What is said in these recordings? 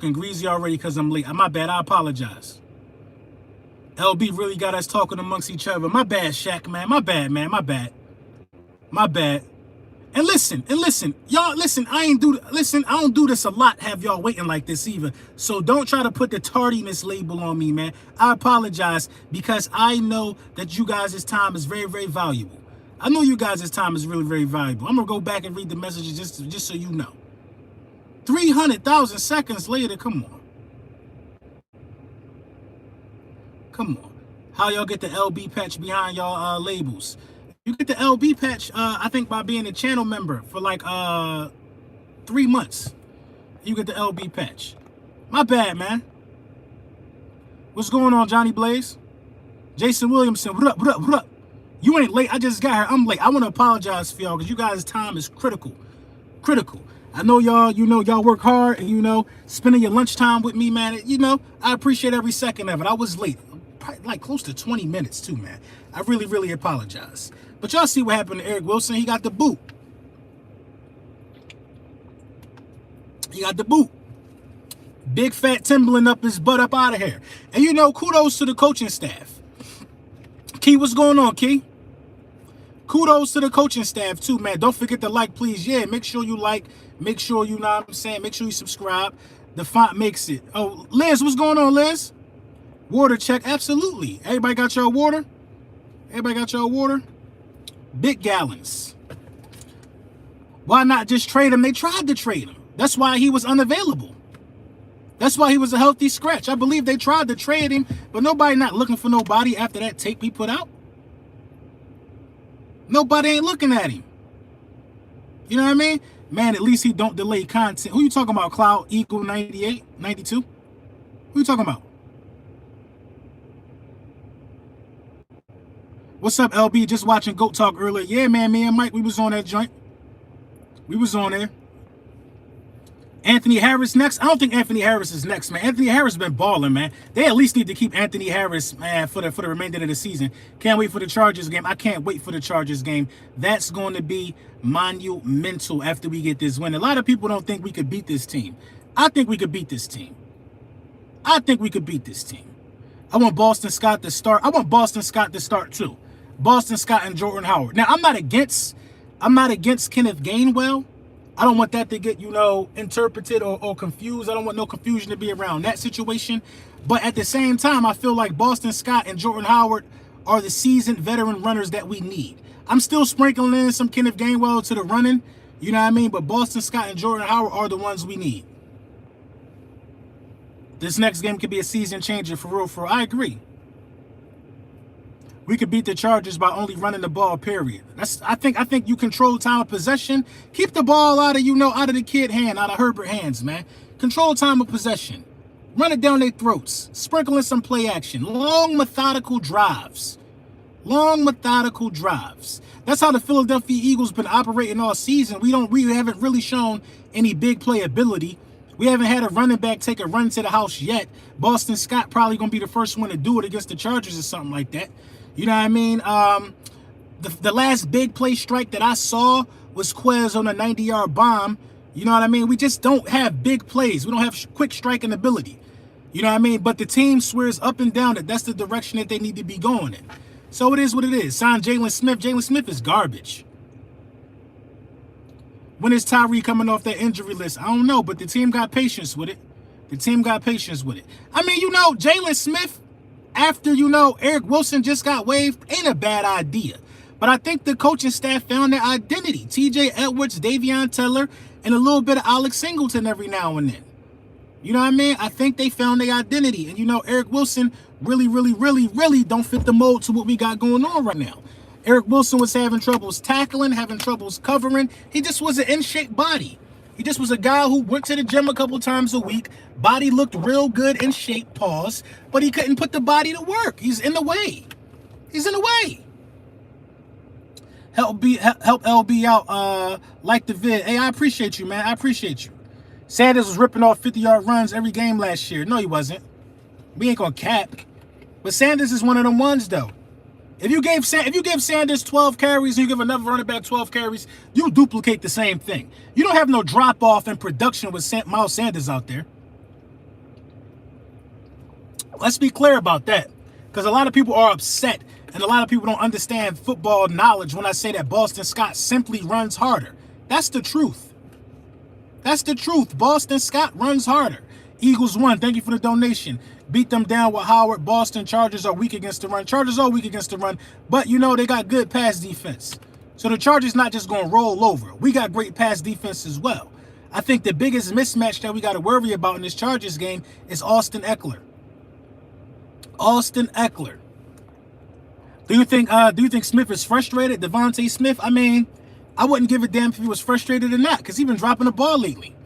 greasy already because I'm late. My bad. I apologize. LB really got us talking amongst each other. My bad, Shaq, man. My bad, man. My bad. My bad. And listen, y'all, listen, I don't do this a lot, have y'all waiting like this either. So don't try to put the tardiness label on me, man. I apologize because I know that you guys' time is very, very valuable. I know you guys' time is really, very valuable. I'm going to go back and read the messages just so you know. 300,000 seconds later, come on. Come on. How y'all get the LB patch behind y'all labels? You get the LB patch, I think, by being a channel member for like 3 months. You get the LB patch. My bad, man. What's going on, Johnny Blaze? Jason Williamson, what up, what up, what up? You ain't late. I just got here. I'm late. I want to apologize for y'all because you guys' time is critical. Critical. I know y'all, y'all work hard and, spending your lunchtime with me, man. I appreciate every second of it. I was late. Probably like close to 20 minutes too, man. I really, really apologize. But y'all see what happened to Eric Wilson. He got the boot. He got the boot. Big fat Timberland up his butt up out of here. And kudos to the coaching staff. Key, what's going on, Key? Kudos to the coaching staff too, man. Don't forget to like, please. Yeah, make sure you like. Make sure you know what I'm saying. Make sure you subscribe. The font makes it. Oh, Liz, what's going on, Liz? Water check. Absolutely. Everybody got y'all water? Everybody got y'all water? Big gallons. Why not just trade him? They tried to trade him. That's why he was unavailable. That's why he was a healthy scratch. I believe they tried to trade him, but nobody not looking for nobody after that tape he put out. Nobody ain't looking at him. You know what I mean? Man, at least he don't delay content. Who you talking about, Cloud Eagle 98, 92? Who you talking about? What's up, LB? Just watching GOAT Talk earlier. Yeah, man, me and Mike, we was on that joint. We was on there. Anthony Harris next? I don't think Anthony Harris is next, man. Anthony Harris been balling, man. They at least need to keep Anthony Harris, man, for the remainder of the season. Can't wait for the Chargers game. I can't wait for the Chargers game. That's going to be monumental after we get this win. A lot of people don't think we could beat this team. I think we could beat this team. I think we could beat this team. I want Boston Scott to start. I want Boston Scott to start too. Boston Scott and Jordan Howard. Now, I'm not against Kenneth Gainwell. I don't want that to get, interpreted or confused. I don't want no confusion to be around that situation. But at the same time, I feel like Boston Scott and Jordan Howard are the seasoned veteran runners that we need. I'm still sprinkling in some Kenneth Gainwell to the running, you know what I mean? But Boston Scott and Jordan Howard are the ones we need. This next game could be a season changer for real, for real. I agree. We could beat the Chargers by only running the ball, period. I think you control time of possession. Keep the ball out of, out of the kid hand, out of Herbert hands, man. Control time of possession. Run it down their throats. Sprinkle in some play action. Long, methodical drives. Long, methodical drives. That's how the Philadelphia Eagles been operating all season. We haven't really shown any big play ability. We haven't had a running back take a run to the house yet. Boston Scott probably going to be the first one to do it against the Chargers or something like that. You know what I mean? The last big play strike that I saw was Quez on a 90-yard bomb. You know what I mean? We just don't have big plays. We don't have quick striking ability. You know what I mean? But the team swears up and down that that's the direction that they need to be going in. So it is what it is. Sign Jalen Smith. Jalen Smith is garbage. When is Tyree coming off that injury list? I don't know, but the team got patience with it. The team got patience with it. I mean, Jalen Smith, after, Eric Wilson just got waived, ain't a bad idea. But I think the coaching staff found their identity. TJ Edwards, Davion Teller, and a little bit of Alex Singleton every now and then. You know what I mean? I think they found their identity. And, Eric Wilson really, really, really, really don't fit the mold to what we got going on right now. Eric Wilson was having troubles tackling, having troubles covering. He just was an in-shape body. He just was a guy who went to the gym a couple times a week. Body looked real good in shape, pause. But he couldn't put the body to work. He's in the way. He's in the way. Help LB out, like the vid. Hey, I appreciate you, man. I appreciate you. Sanders was ripping off 50-yard runs every game last year. No, he wasn't. We ain't gonna cap. But Sanders is one of them ones, though. If you give Sanders 12 carries and you give another running back 12 carries, you duplicate the same thing. You don't have no drop-off in production with Miles Sanders out there. Let's be clear about that, because a lot of people are upset and a lot of people don't understand football knowledge when I say that Boston Scott simply runs harder. That's the truth. That's the truth. Boston Scott runs harder. Eagles won. Thank you for the donation. Beat them down with Howard. Boston Chargers are weak against the run. Chargers are weak against the run, but you know they got good pass defense. So the Chargers not just going to roll over. We got great pass defense as well. I think the biggest mismatch that we got to worry about in this Chargers game is Austin Eckler. Austin Eckler. Do you think Smith is frustrated? Devontae Smith? I mean, I wouldn't give a damn if he was frustrated or not, because he's been dropping the ball lately.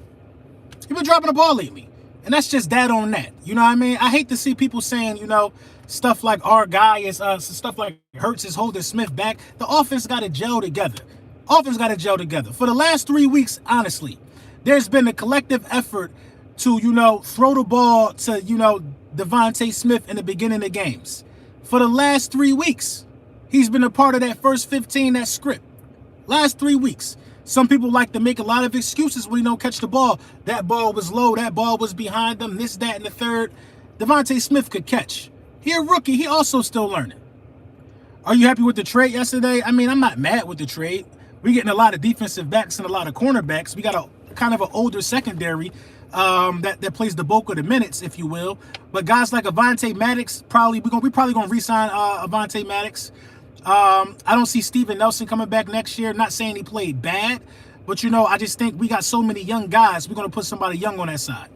And that's just that on that. You know what I mean? I hate to see people saying, you know, stuff like our guy is, stuff like Hurts is holding Smith back. The offense got to gel together. For the last 3 weeks, honestly, there's been a collective effort to, you know, throw the ball to, you know, Devontae Smith in the beginning of games. For the last 3 weeks, he's been a part of that first 15, that script. Last 3 weeks. Some people like to make a lot of excuses when he don't catch the ball. That ball was low. That ball was behind them. This, that, and the third. Devontae Smith could catch. He a rookie. He also still learning. Are you happy with the trade yesterday? I mean, I'm not mad with the trade. We're getting a lot of defensive backs and a lot of cornerbacks. We got a kind of an older secondary that plays the bulk of the minutes, if you will. But guys like Avonte Maddox, we're probably gonna re-sign Avonte Maddox. I don't see Steven Nelson coming back next year. Not saying he played bad, but you know, I just think we got so many young guys. We're gonna put somebody young on that side.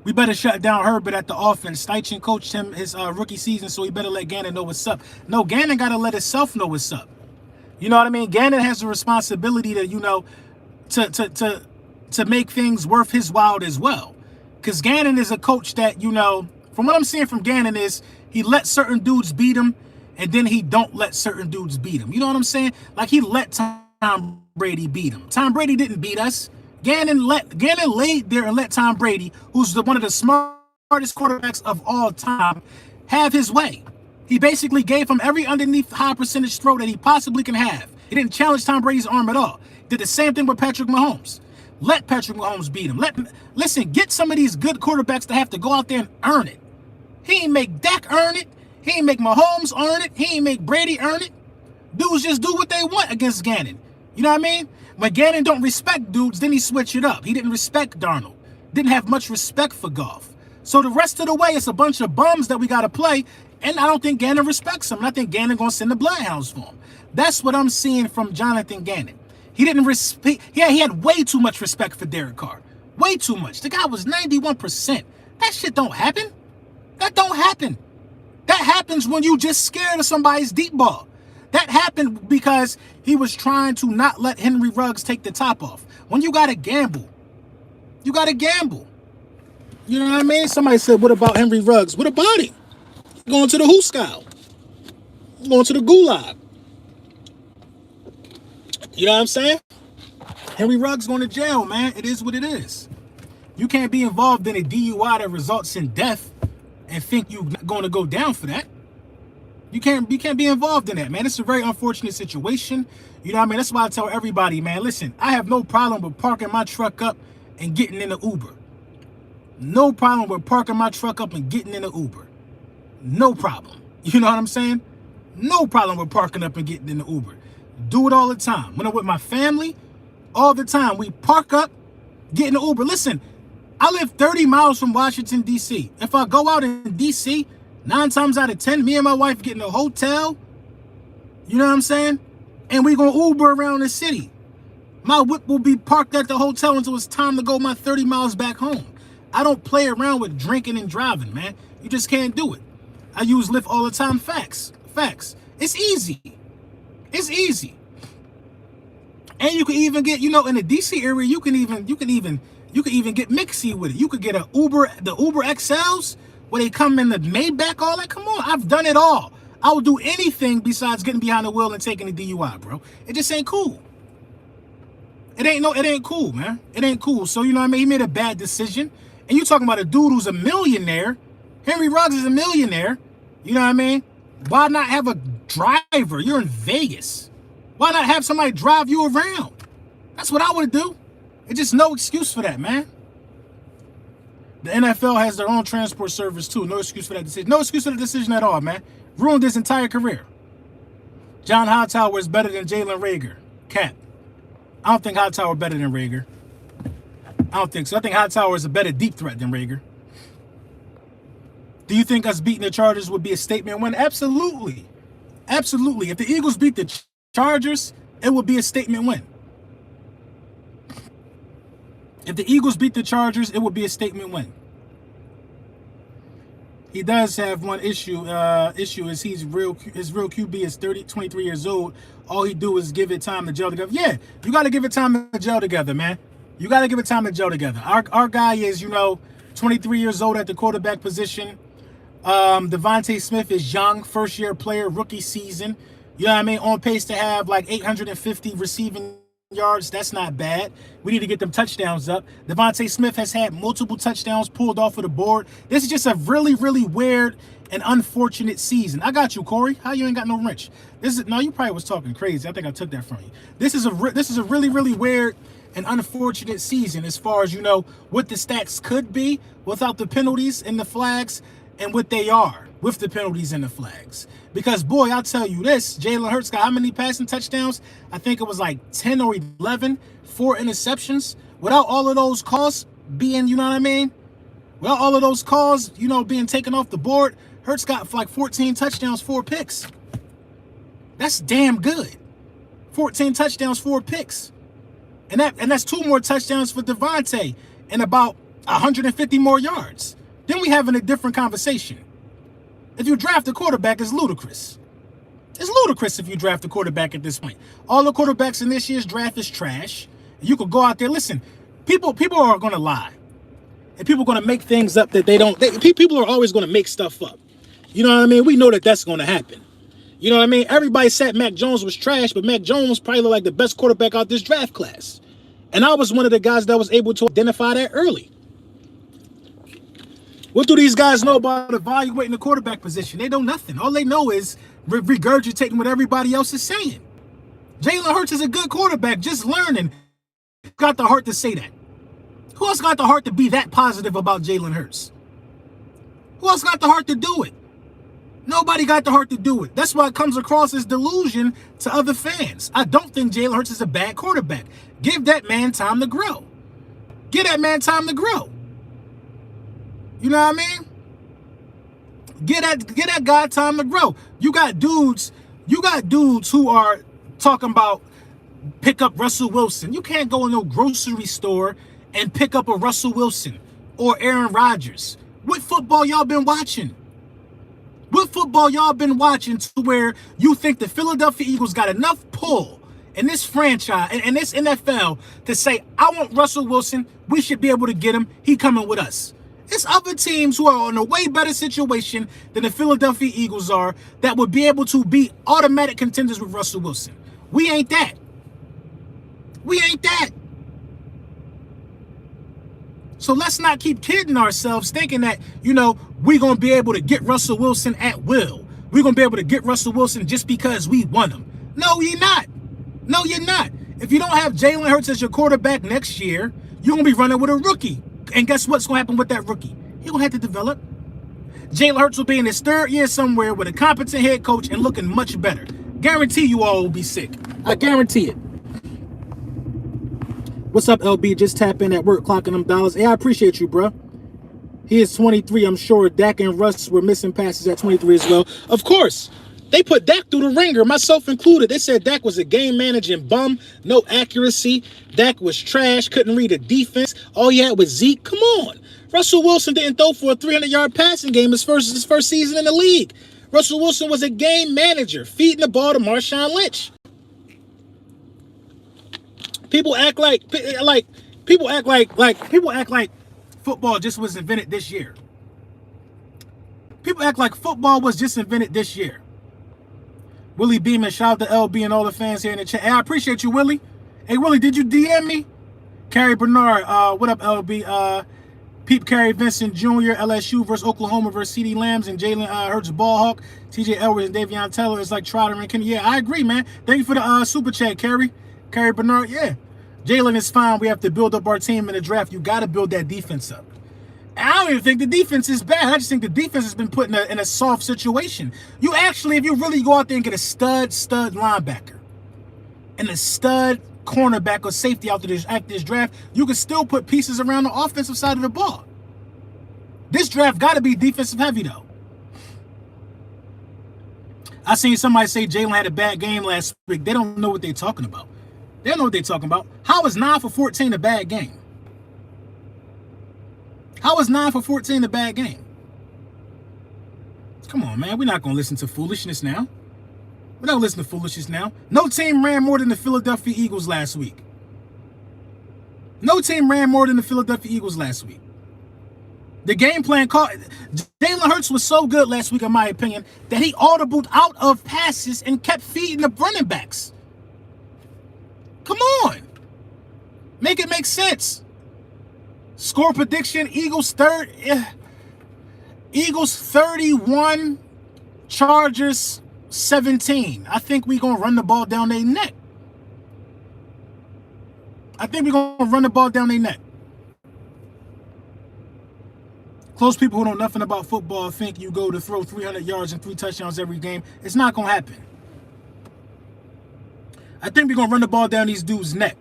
We better shut down Herbert at the offense. Steichen coached him his rookie season, so he better let Gannon know what's up. No, Gannon gotta let himself know what's up. You know what I mean? Gannon has the responsibility to, you know, to make things worth his while as well. Because Gannon is a coach that, you know, from what I'm seeing from Gannon is he let certain dudes beat him, and then he don't let certain dudes beat him. You know what I'm saying? Like he let Tom Brady beat him. Tom Brady didn't beat us. Gannon laid there and let Tom Brady, who's one of the smartest quarterbacks of all time, have his way. He basically gave him every underneath high percentage throw that he possibly can have. He didn't challenge Tom Brady's arm at all. Did the same thing with Patrick Mahomes. Let Patrick Mahomes beat him. Listen, get some of these good quarterbacks to have to go out there and earn it. He ain't make Dak earn it. He ain't make Mahomes earn it. He ain't make Brady earn it. Dudes just do what they want against Gannon. You know what I mean? When Gannon don't respect dudes, then he switch it up. He didn't respect Darnold. Didn't have much respect for Goff. So the rest of the way, it's a bunch of bums that we got to play. And I don't think Gannon respects him. And I think Gannon going to send the bloodhounds for him. That's what I'm seeing from Jonathan Gannon. He didn't respect. Yeah, he had way too much respect for Derek Carr. Way too much. The guy was 91%. That shit don't happen. That don't happen. That happens when you just scared of somebody's deep ball. That happened because he was trying to not let Henry Ruggs take the top off. When you got to gamble, you got to gamble. You know what I mean? Somebody said, what about Henry Ruggs? What about him? Going to the Hooskow. Going to the Gulag. You know what I'm saying? Henry Ruggs going to jail, man. It is what it is. You can't be involved in a DUI that results in death and think you're going to go down for that. You can't be involved in that, man. It's a very unfortunate situation. You know what I mean? That's why I tell everybody, man, listen, I have no problem with parking my truck up and getting in an Uber. No problem with parking my truck up and getting in an Uber. No problem. You know what I'm saying? No problem with parking up and getting in the Uber. Do it all the time. When I'm with my family, all the time. We park up, get in the Uber. Listen, I live 30 miles from Washington, D.C. If I go out in D.C., 9 times out of 10, me and my wife get in a hotel. You know what I'm saying? And we going to Uber around the city. My whip will be parked at the hotel until it's time to go my 30 miles back home. I don't play around with drinking and driving, man. You just can't do it. I use Lyft all the time. Facts. It's easy. And you can even get, you know, in the DC area, you can even get mixy with it. You could get the Uber XLs where they come in the Maybach, all that. Come on, I've done it all. I will do anything besides getting behind the wheel and taking a DUI, bro. It just ain't cool. It ain't cool, man. It ain't cool. So, you know what I mean? He made a bad decision. And you talking about a dude who's a millionaire. Henry Ruggs is a millionaire. You know what I mean? Why not have a driver? You're in Vegas. Why not have somebody drive you around? That's what I would do. It's just no excuse for that, man. The NFL has their own transport service too. No excuse for that decision. No excuse for the decision at all, man. Ruined his entire career. John Hightower is better than Jalen Reagor. Cap. I don't think Hightower is better than Reagor. I don't think so. I think Hightower is a better deep threat than Reagor. Do you think us beating the Chargers would be a statement win? Absolutely. Absolutely. If the Eagles beat the Chargers, it would be a statement win. If the Eagles beat the Chargers, it would be a statement win. He does have one issue. Issue is his real QB is 23 years old. All he do is give it time to gel together. Yeah, you got to give it time to gel together, man. You got to give it time to gel together. Our guy is, 23 years old at the quarterback position. Devontae Smith is young, first-year player, rookie season. You know what I mean? On pace to have like 850 receiving yards. That's not bad. We need to get them touchdowns up. Devontae Smith has had multiple touchdowns pulled off of the board. This is just a really, really weird and unfortunate season. I got you, Corey. How you ain't got no wrench? No, you probably was talking crazy. I think I took that from you. This is a really, really weird and unfortunate season as far as, what the stats could be without the penalties and the flags and what they are with the penalties and the flags. Because, boy, I'll tell you this, Jalen Hurts got how many passing touchdowns? I think it was like 10 or 11, 4 interceptions. Without all of those calls being, without all of those calls, being taken off the board, Hurts got like 14 touchdowns, 4 picks. That's damn good. 14 touchdowns, 4 picks. And that's 2 more touchdowns for Devontae and about 150 more yards. Then we having a different conversation. If you draft a quarterback, it's ludicrous. It's ludicrous if you draft a quarterback at this point. All the quarterbacks in this year's draft is trash. You could go out there. Listen, people are going to lie. And people are going to make things up that they don't. People are always going to make stuff up. You know what I mean? We know that that's going to happen. You know what I mean? Everybody said Mac Jones was trash, but Mac Jones probably looked like the best quarterback out this draft class. And I was one of the guys that was able to identify that early. What do these guys know about evaluating the quarterback position? They know nothing. All they know is regurgitating what everybody else is saying. Jalen Hurts is a good quarterback, just learning. Got the heart to say that. Who else got the heart to be that positive about Jalen Hurts? Who else got the heart to do it? Nobody got the heart to do it. That's why it comes across as delusion to other fans. I don't think Jalen Hurts is a bad quarterback. Give that man time to grow. Give that man time to grow. You know what I mean? Get that guy time to grow. You got dudes who are talking about pick up Russell Wilson. You can't go in no grocery store and pick up a Russell Wilson or Aaron Rodgers. What football y'all been watching? What football y'all been watching to where you think the Philadelphia Eagles got enough pull in this franchise and this NFL to say, I want Russell Wilson. We should be able to get him. He coming with us. It's other teams who are in a way better situation than the Philadelphia Eagles are that would be able to be automatic contenders with Russell Wilson. We ain't that. We ain't that. So let's not keep kidding ourselves thinking that, we're going to be able to get Russell Wilson at will. We're going to be able to get Russell Wilson just because we want him. No, you're not. No, you're not. If you don't have Jalen Hurts as your quarterback next year, you're going to be running with a rookie. And guess what's going to happen with that rookie? He's going to have to develop. Jalen Hurts will be in his 3rd year somewhere with a competent head coach and looking much better. Guarantee you all will be sick. I guarantee it. What's up, LB? Just tap in at work, clocking them dollars. Hey, I appreciate you, bro. He is 23. I'm sure Dak and Russ were missing passes at 23 as well. Of course. They put Dak through the ringer, myself included. They said Dak was a game managing bum, no accuracy. Dak was trash, couldn't read a defense. All he had was Zeke. Come on. Russell Wilson didn't throw for a 300-yard passing game his first season in the league. Russell Wilson was a game manager, feeding the ball to Marshawn Lynch. People act like football just was invented this year. People act like football was just invented this year. Willie Beeman, shout out to LB and all the fans here in the chat. Hey, I appreciate you, Willie. Hey, Willie, did you DM me? Carrie Bernard, what up, LB? Peep Carey Vincent Jr., LSU versus Oklahoma versus CeeDee Lambs and Jalen Hurts ball hawk. TJ Edwards and Davion Taylor is like Trotter and Kenny. Yeah, I agree, man. Thank you for the super chat, Carrie. Carrie Bernard, yeah. Jalen is fine. We have to build up our team in the draft. You got to build that defense up. I don't even think the defense is bad. I just think the defense has been put in a soft situation. You actually, if you really go out there and get a stud linebacker and a stud cornerback or safety after this draft, you can still put pieces around the offensive side of the ball. This draft got to be defensive heavy, though. I seen somebody say Jalen had a bad game last week. They don't know what they're talking about. They don't know what they're talking about. How is 9 for 14 a bad game? How is 9 for 14 a bad game? Come on, man. We're not going to listen to foolishness now. We're not listening to foolishness now. No team ran more than the Philadelphia Eagles last week. No team ran more than the Philadelphia Eagles last week. The game plan called. Jalen Hurts was so good last week, in my opinion, that he audibled out of passes and kept feeding the running backs. Come on. Make it make sense. Score prediction, Eagles 31, Chargers 17. I think we're going to run the ball down their neck. Close people who know nothing about football think you go to throw 300 yards and 3 touchdowns every game. It's not going to happen. I think we're going to run the ball down these dudes' neck.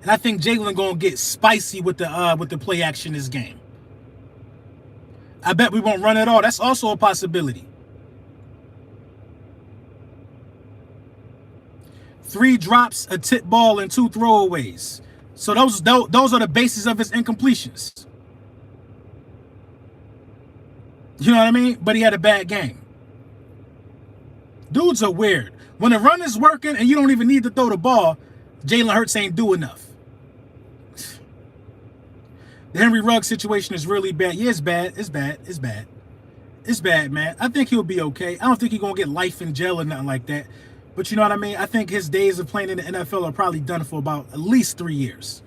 And I think Jalen going to get spicy with the play action this game. I bet we won't run at all. That's also a possibility. 3 drops, a tip ball, and 2 throwaways. So those are the bases of his incompletions. You know what I mean? But he had a bad game. Dudes are weird. When the run is working and you don't even need to throw the ball, Jalen Hurts ain't do enough. The Henry Ruggs situation is really bad. Yeah, it's bad. It's bad, man. I think he'll be okay. I don't think he's going to get life in jail or nothing like that. But you know what I mean? I think his days of playing in the NFL are probably done for about at least 3 years.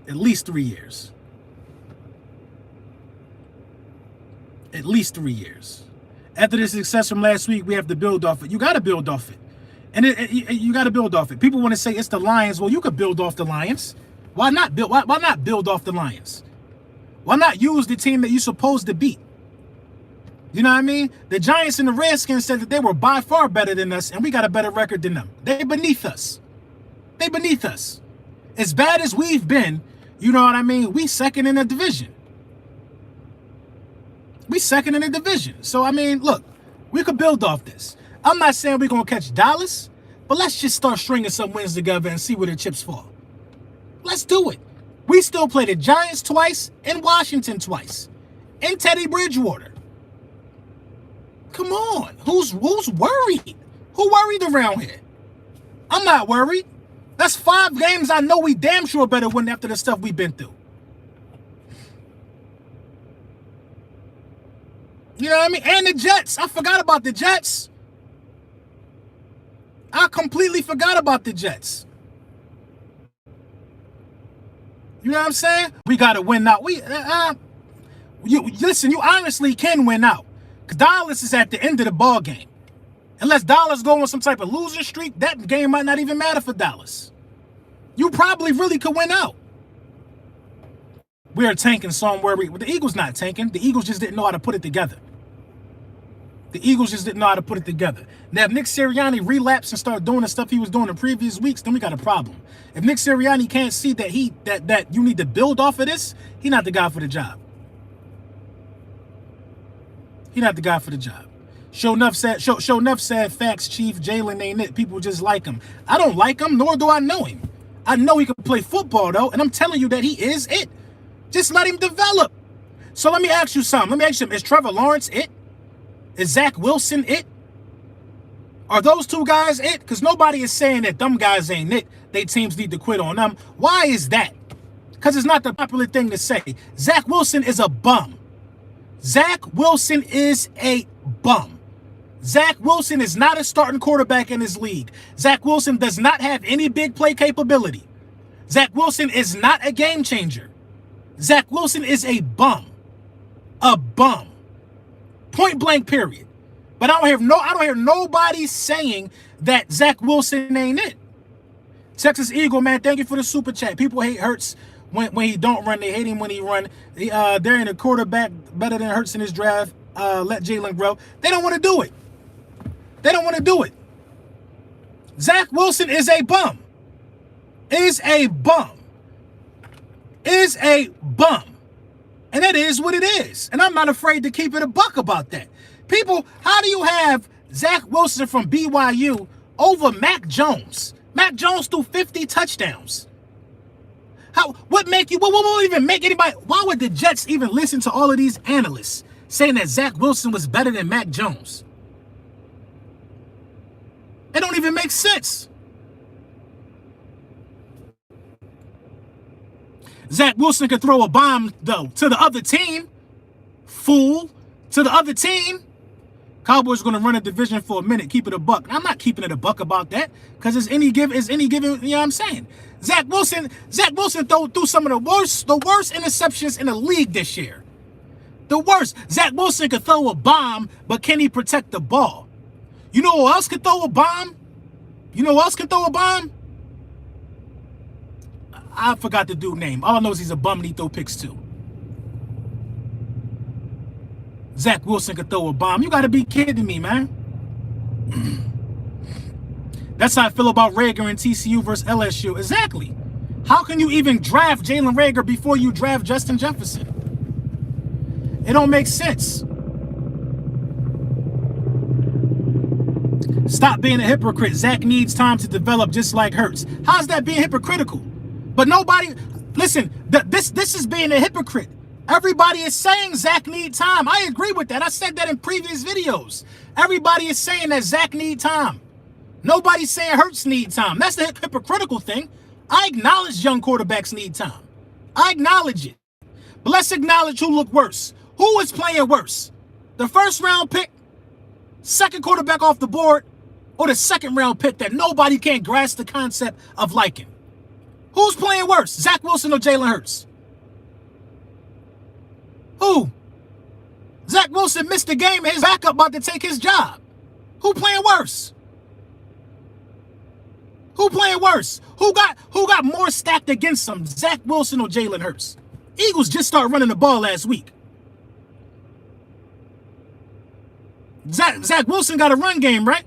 At least 3 years. At least 3 years. After the success from last week, we have to build off it. You got to build off it. And you got to build off it. People want to say it's the Lions. Well, you could build off the Lions. Why not build off the Lions? Why not use the team that you're supposed to beat? You know what I mean? The Giants and the Redskins said that they were by far better than us, and we got a better record than them. They beneath us. They beneath us. As bad as we've been, you know what I mean? We second in the division. We second in the division. So, I mean, look, we could build off this. I'm not saying we're going to catch Dallas, but let's just start stringing some wins together and see where the chips fall. Let's do it. We still play the Giants twice and Washington twice. And Teddy Bridgewater. Come on. Who's worried? Who worried around here? I'm not worried. That's 5 games I know we damn sure better win after the stuff we've been through. You know what I mean? And the Jets. I forgot about the Jets. I completely forgot about the Jets. You know what I'm saying? We got to win out. Listen, you honestly can win out. Because Dallas is at the end of the ball game. Unless Dallas go on some type of losing streak, that game might not even matter for Dallas. You probably really could win out. We are tanking somewhere. The Eagles not tanking. The Eagles just didn't know how to put it together. Now, if Nick Sirianni relapsed and started doing the stuff he was doing in previous weeks, then we got a problem. If Nick Sirianni can't see that you need to build off of this, he's not the guy for the job. Show enough said facts, Chief. Jalen ain't it. People just like him. I don't like him, nor do I know him. I know he can play football, though, and I'm telling you that he is it. Just let him develop. So let me ask you something. Is Trevor Lawrence it? Is Zach Wilson it? Are those 2 guys it? Because nobody is saying that them guys ain't it. They teams need to quit on them. Why is that? Because it's not the popular thing to say. Zach Wilson is a bum. Zach Wilson is a bum. Zach Wilson is not a starting quarterback in his league. Zach Wilson does not have any big play capability. Zach Wilson is not a game changer. Zach Wilson is a bum. A bum. Point blank, period. But I don't hear nobody saying that Zach Wilson ain't it. Texas Eagle, man, thank you for the super chat. People hate Hurts when he don't run. They hate him when he run. They're in a quarterback better than Hurts in his draft. Let Jalen grow. They don't want to do it. They don't want to do it. Zach Wilson is a bum. Is a bum. Is a bum. And that is what it is. And I'm not afraid to keep it a buck about that. People, how do you have Zach Wilson from BYU over Mac Jones? Mac Jones threw 50 touchdowns. What would even make anybody, why would the Jets even listen to all of these analysts saying that Zach Wilson was better than Mac Jones? It don't even make sense. Zach Wilson could throw a bomb, though, to the other team. Fool. To the other team. Cowboys are going to run a division for a minute, keep it a buck. I'm not keeping it a buck about that, because it's any given, you know what I'm saying? Zach Wilson threw some of the worst interceptions in the league this year. The worst. Zach Wilson could throw a bomb, but can he protect the ball? You know who else could throw a bomb? You know who else could throw a bomb? I forgot the dude's name. All I know is he's a bum and he throw picks too. Zach Wilson could throw a bomb. You got to be kidding me, man. That's how I feel about Rager and TCU versus LSU. Exactly. How can you even draft Jalen Rager before you draft Justin Jefferson? It don't make sense. Stop being a hypocrite. Zach needs time to develop just like Hurts. How's that being hypocritical? But nobody, listen, this is being a hypocrite. Everybody is saying Zach needs time. I agree with that. I said that in previous videos. Everybody is saying that Zach needs time. Nobody's saying Hurts need time. That's the hypocritical thing. I acknowledge young quarterbacks need time. I acknowledge it. But let's acknowledge who looked worse. Who is playing worse? The first round pick, second quarterback off the board, or the second round pick that nobody can grasp the concept of liking? Who's playing worse, Zach Wilson or Jalen Hurts? Who? Zach Wilson missed the game and his backup about to take his job. Who playing worse? Who playing worse? Who got more stacked against them, Zach Wilson or Jalen Hurts? Eagles just started running the ball last week. Zach Wilson got a run game, right?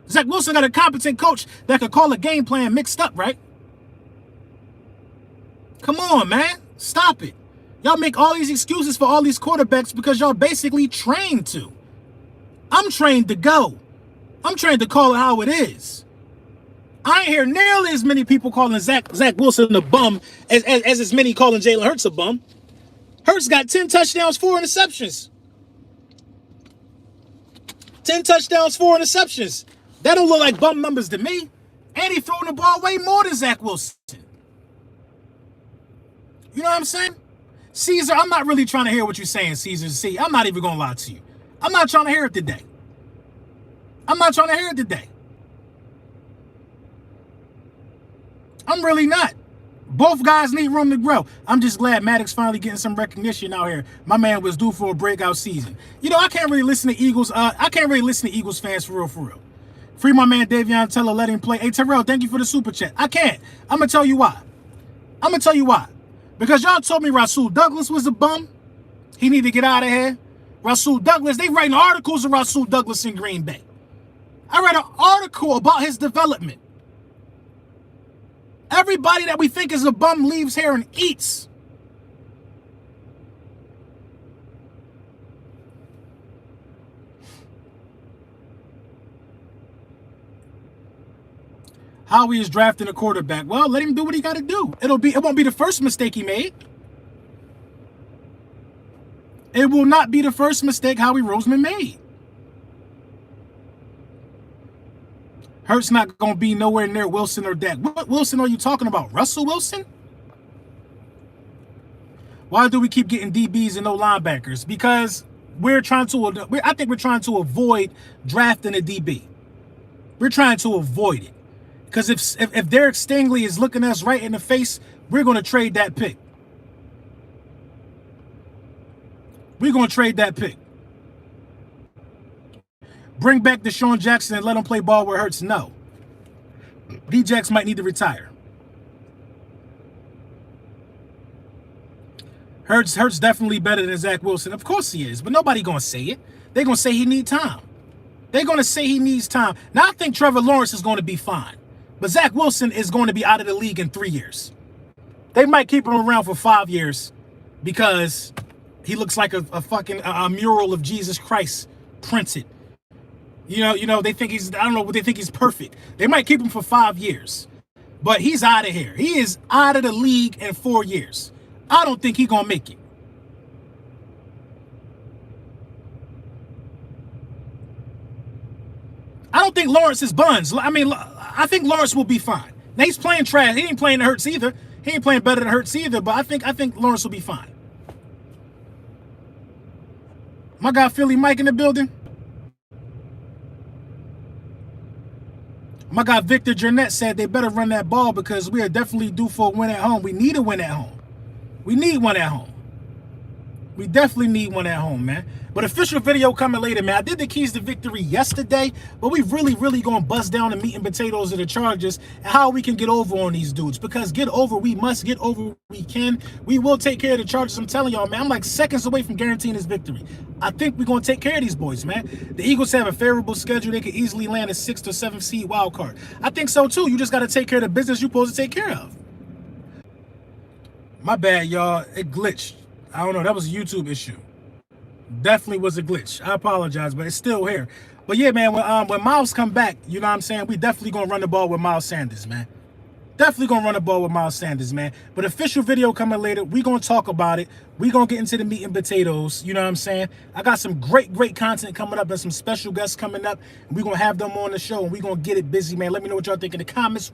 Zach Wilson got a competent coach that could call a game plan mixed up, right? Come on, man. Stop it. Y'all make all these excuses for all these quarterbacks because y'all basically trained to. I'm trained to go. I'm trained to call it how it is. I ain't hear nearly as many people calling Zach Wilson a bum as many calling Jalen Hurts a bum. Hurts got 10 touchdowns, 4 interceptions. 10 touchdowns, 4 interceptions. That don't look like bum numbers to me. And he throwing the ball way more than Zach Wilson. You know what I'm saying? Caesar, I'm not really trying to hear what you're saying, Caesar. See, I'm not even going to lie to you. I'm not trying to hear it today. I'm not trying to hear it today. I'm really not. Both guys need room to grow. I'm just glad Maddox finally getting some recognition out here. My man was due for a breakout season. You know, I can't really listen to Eagles. I can't really listen to Eagles fans for real. Free my man Davion Teller, let him play. Hey, Terrell, thank you for the super chat. I can't. I'm going to tell you why. Because y'all told me Rasul Douglas was a bum. He need to get out of here. Rasul Douglas, they writing articles of Rasul Douglas in Green Bay. I read an article about his development. Everybody that we think is a bum leaves here and eats. Howie is drafting a quarterback. Well, let him do what he got to do. It won't be the first mistake he made. It will not be the first mistake Howie Roseman made. Hurts not going to be nowhere near Wilson or Dak. What Wilson are you talking about? Russell Wilson? Why do we keep getting DBs and no linebackers? Because I think we're trying to avoid drafting a DB. We're trying to avoid it. Because if Derek Stingley is looking us right in the face, we're going to trade that pick. We're going to trade that pick. Bring back Deshaun Jackson and let him play ball where it hurts. No. D-Jax might need to retire. Hurts definitely better than Zach Wilson. Of course he is, but nobody gonna say it. They're gonna say he need time. They're gonna say he needs time. Now I think Trevor Lawrence is going to be fine, but Zach Wilson is going to be out of the league in 3 years. They might keep him around for 5 years because he looks like a fucking mural of Jesus Christ printed. You know, they think he's, I don't know, they think he's perfect. They might keep him for 5 years, but he's out of here. He is out of the league in 4 years. I don't think he's gonna make it. I don't think Lawrence is buns. I mean, I think Lawrence will be fine. Now he's playing trash. He ain't playing the Hurts either. He ain't playing better than Hurts either, but I think Lawrence will be fine. My guy Philly Mike in the building. My guy Victor Jernette said they better run that ball because we are definitely due for a win at home. We need a win at home. We need one at home. We definitely need one at home, man. But official video coming later, man. I did the keys to victory yesterday, but we really going to bust down the meat and potatoes of the Chargers and how we can get over on these dudes. Because get over, we must get over, we can. We will take care of the Chargers. I'm telling y'all, man. I'm like seconds away from guaranteeing this victory. I think we're going to take care of these boys, man. The Eagles have a favorable schedule. They could easily land a 6th or 7th seed wild card. I think so, too. You just got to take care of the business you're supposed to take care of. My bad, y'all. It glitched. I don't know. That was a YouTube issue. Definitely was a glitch. I apologize, but it's still here. But yeah, man, when Miles come back, you know what I'm saying? We definitely going to run the ball with Miles Sanders, man. Definitely going to run the ball with Miles Sanders, man. But official video coming later. We going to talk about it. We going to get into the meat and potatoes. You know what I'm saying? I got some great content coming up and some special guests coming up. And we going to have them on the show, and we going to get it busy, man. Let me know what y'all think in the comments.